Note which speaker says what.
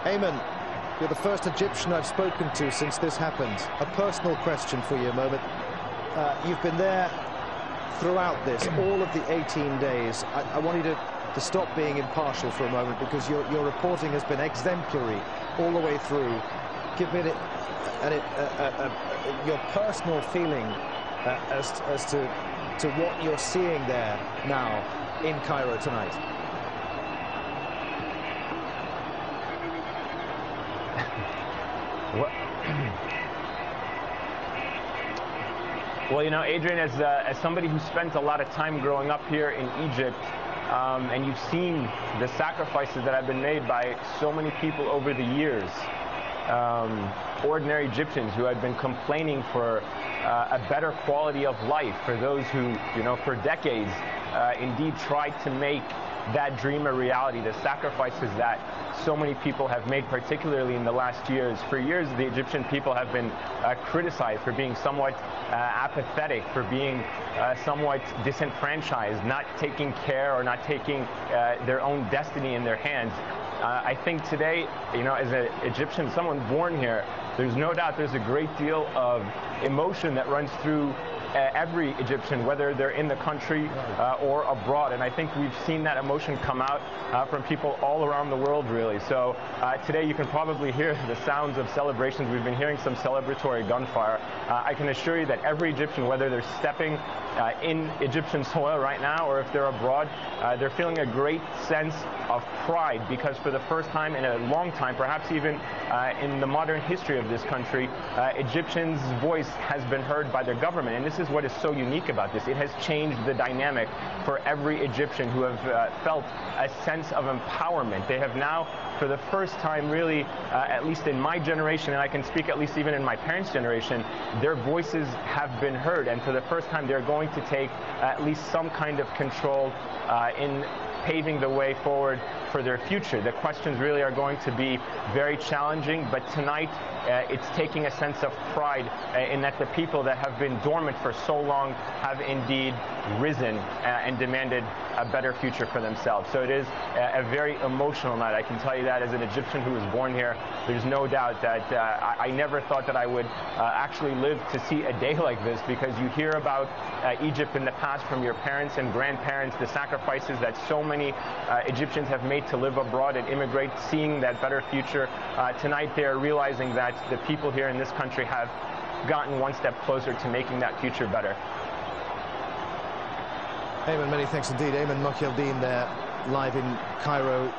Speaker 1: Ayman, you're the first Egyptian I've spoken to since this happened. A personal question for you a moment. You've been there throughout this, all of the 18 days. I want you to stop being impartial for a moment, because your reporting has been exemplary all the way through. Give me your personal feeling as to what you're seeing there now in Cairo tonight.
Speaker 2: Well, you know, Adrian, as somebody who spent a lot of time growing up here in Egypt, and you've seen the sacrifices that have been made by so many people over the years, ordinary Egyptians who had been complaining for a better quality of life, for those who, you know, for decades indeed tried to make that dream a reality, the sacrifices that so many people have made, particularly in the last years. For years, the Egyptian people have been criticized for being somewhat apathetic, for being somewhat disenfranchised, not taking care or not taking their own destiny in their hands. I think today, you know, as an Egyptian, someone born here, there's no doubt there's a great deal of emotion that runs through every Egyptian, whether they're in the country or abroad. And I think we've seen that emotion come out from people all around the world, really. So today you can probably hear the sounds of celebrations. We've been hearing some celebratory gunfire. I can assure you that every Egyptian, whether they're stepping in Egyptian soil right now or if they're abroad, they're feeling a great sense of pride, because for the first time in a long time, perhaps even in the modern history of this country, Egyptians' voice has been heard by their government. And this is what is so unique about this. It has changed the dynamic for every Egyptian who have felt a sense of empowerment. They have now, for the first time really, at least in my generation, and I can speak at least even in my parents' generation, their voices have been heard, and for the first time they're going to take at least some kind of control in paving the way forward for their future. The questions really are going to be very challenging, but tonight it's taking a sense of pride in that the people that have been dormant for so long have indeed risen and demanded a better future for themselves. So it is a very emotional night. I can tell you that as an Egyptian who was born here, there's no doubt that I never thought that I would actually live to see a day like this, because you hear about Egypt in the past from your parents and grandparents, the sacrifices that so many Egyptians have made to live abroad and immigrate, seeing that better future. Tonight they're realizing that the people here in this country have gotten one step closer to making that future better.
Speaker 1: Ayman, many thanks indeed. Ayman Mohyeldin there, live in Cairo.